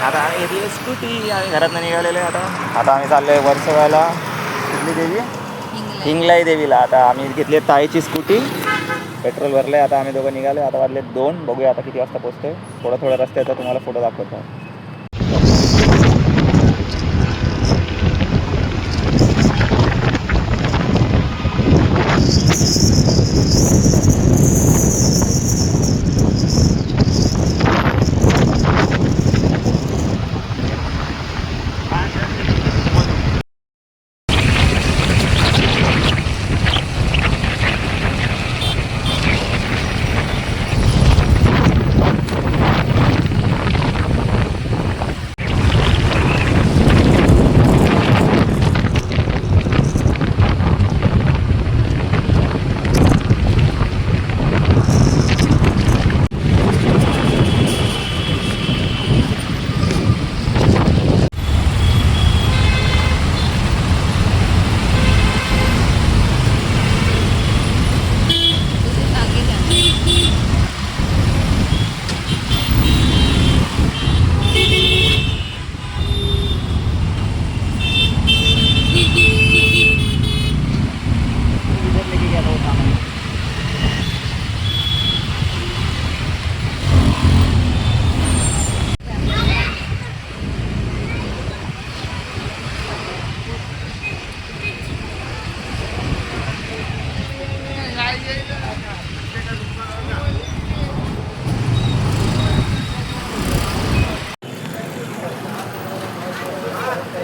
आता आम्ही घेतली स्कूटी, आम्ही घरातनं निघालेले. आता आम्ही चाललो आहे वर्सोवाला. कुठली देवी? हिंगलाई देवीला. आता आम्ही घेतली ताईची स्कूटी, पेट्रोल भरलं आहे. आता आम्ही दोघं निघालो. आता वाजले 2. बघूया आता किती वाजता पोहोचतो आहे. थोडा रस्त्याचा तुम्हाला फोटो दाखवतो.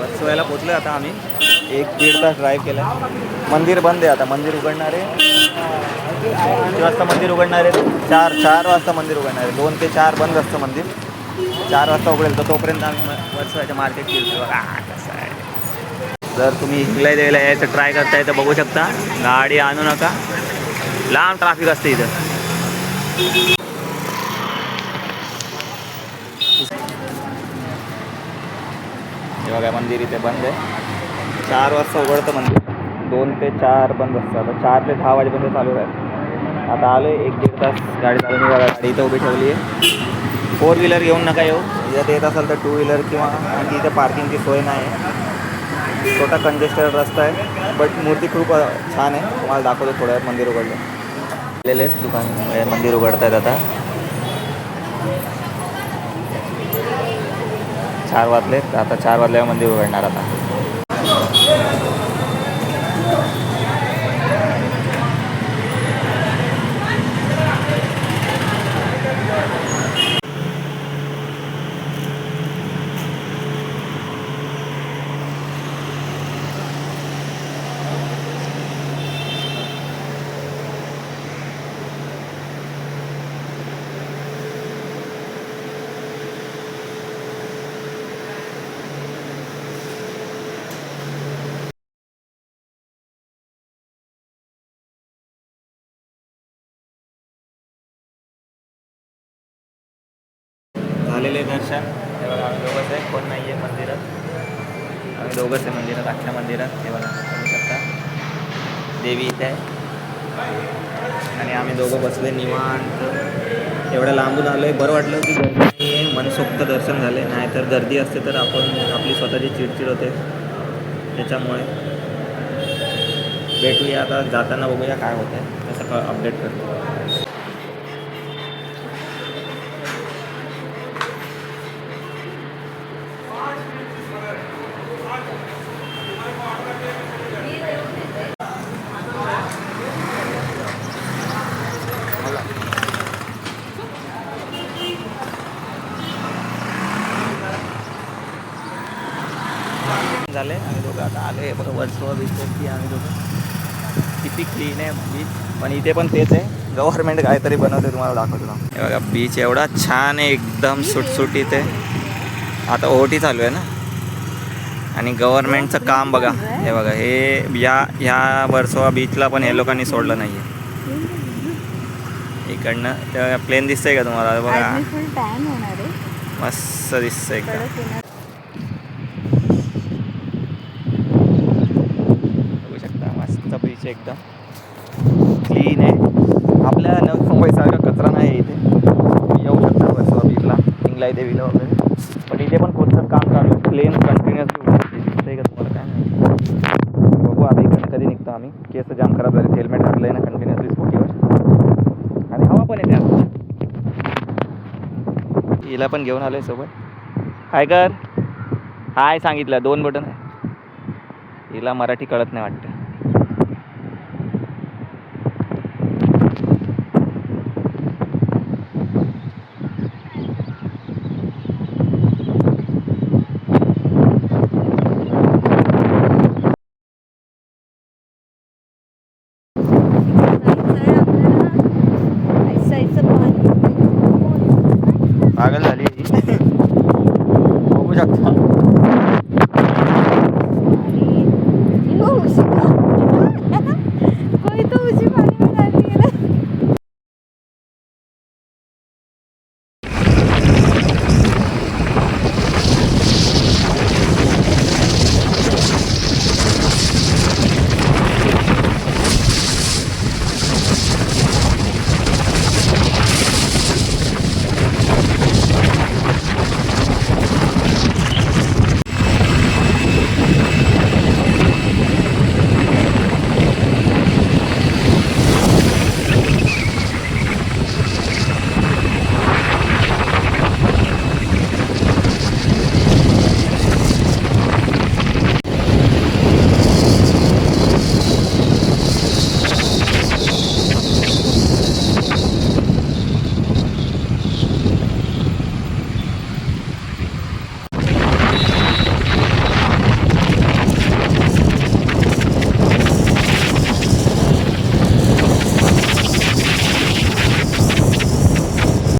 वर्सोवाला पोचलो. आता आम्ही 1-1.5 तास ड्राईव्ह केला. मंदिर बंद आहे. आता मंदिर उघडणार आहे. किती वाजता मंदिर उघडणार आहे? 4 वाजता मंदिर उघडणार आहे. 2 ते 4 बंद असतं मंदिर. 4 वाजता उघडेल. तर तोपर्यंत आम्ही वर्सोवाच्या मार्केट फिरतो. कसं आहे, जर तुम्ही हिंगलाई देवीला यायचं ट्राय करताय तर बघू शकता. गाडी आणू नका, लांब ट्रॅफिक असते इथं. हे बघा मंदिर इथे बंद आहे. 4 वाजता उघडतं मंदिर, 2 ते 4 बंद असतं. आता 4 ते 10 वाजेपर्यंत चालू राहील. आता आलो 1-1.5 तास गाडी चालवून. बघा गाडी इथं उभी ठेवली आहे. 4 व्हीलर घेऊन नका येऊ. जर येत असाल तर 2 व्हीलर किंवा आणखी इथं पार्किंगची सोय नाही आहे. छोटा कंजेस्टेड रस्ता आहे, बट मूर्ती खूप छान आहे. तुम्हाला दाखवतो थोड्या वेळात. मंदिर उघडलं आलेले दुकान, मंदिर उघडत आहेत. आता 4 वाजले. आता 4 वाजल्यावर मंदिर उघडणार. आता झालेले दर्शन. हे बघा आम्ही दोघंच आहे, कोण नाही आहे मंदिरात. आम्ही दोघंच आहे मंदिरात, अख्ख्या मंदिरात. हे बघा बघू शकता, देवी इथे आहे आणि आम्ही दोघं बसले निवांत. एवढ्या लांबून आलो आहे. बरं वाटलं की गर्दी नाही आहे, मनसोक्त दर्शन झाले. नाहीतर गर्दी असते तर आपली स्वतःची चिडचिड होते. त्याच्यामुळे भेटूया आता जाताना, बघूया काय होतं आहे, तसं अपडेट करतो. झाले आम्ही दोघं आता आले. बघा वर्सोवा बीचवरती आम्ही दोघं. किती क्लीन आहे बीच, पण इथे पण तेच आहे. गव्हर्नमेंट काहीतरी बनवते, तुम्हाला दाखवतो ना. हे बघा बीच एवढा छान आहे, एकदम सुटसुटीत आहे. आता ओटी चालू आहे ना, आणि गव्हर्नमेंटचं काम बघा. हे बघा, हे ह्या वर्सोवा बीचला पण हे लोकांनी सोडलं नाही आहे. इकडनं त्या प्लेन दिसतंय का तुम्हाला? बघा मस्त दिसतंय एकदम. बीच एकदम क्लीन आहे. आपल्या नवी मुंबईसारखा कचरा नाही आहे इथे. तुम्ही येऊ शकता वर्सोवा बीचला, हिंगलाई आहे देवीला वगैरे. पण इथे पण पुढचं काम चालू आहे. प्लेन कंटिन्युअसली उडते. दिसतंय का तुम्हाला काय नाही. बघू आता इकडे कधी निघतो आम्ही. केस जाम खराब झाले. हेल्मेट घातलं आहे ना कंटिन्युअसली स्कूटीवर. आणि हवा पण येते आता. हिला पण घेऊन आलो आहे सोबत. हाय कर. हाय सांगितलं 2 बटन आहे. हिला मराठी कळत नाही वाटतं. पागल झाली ही. बघू शकता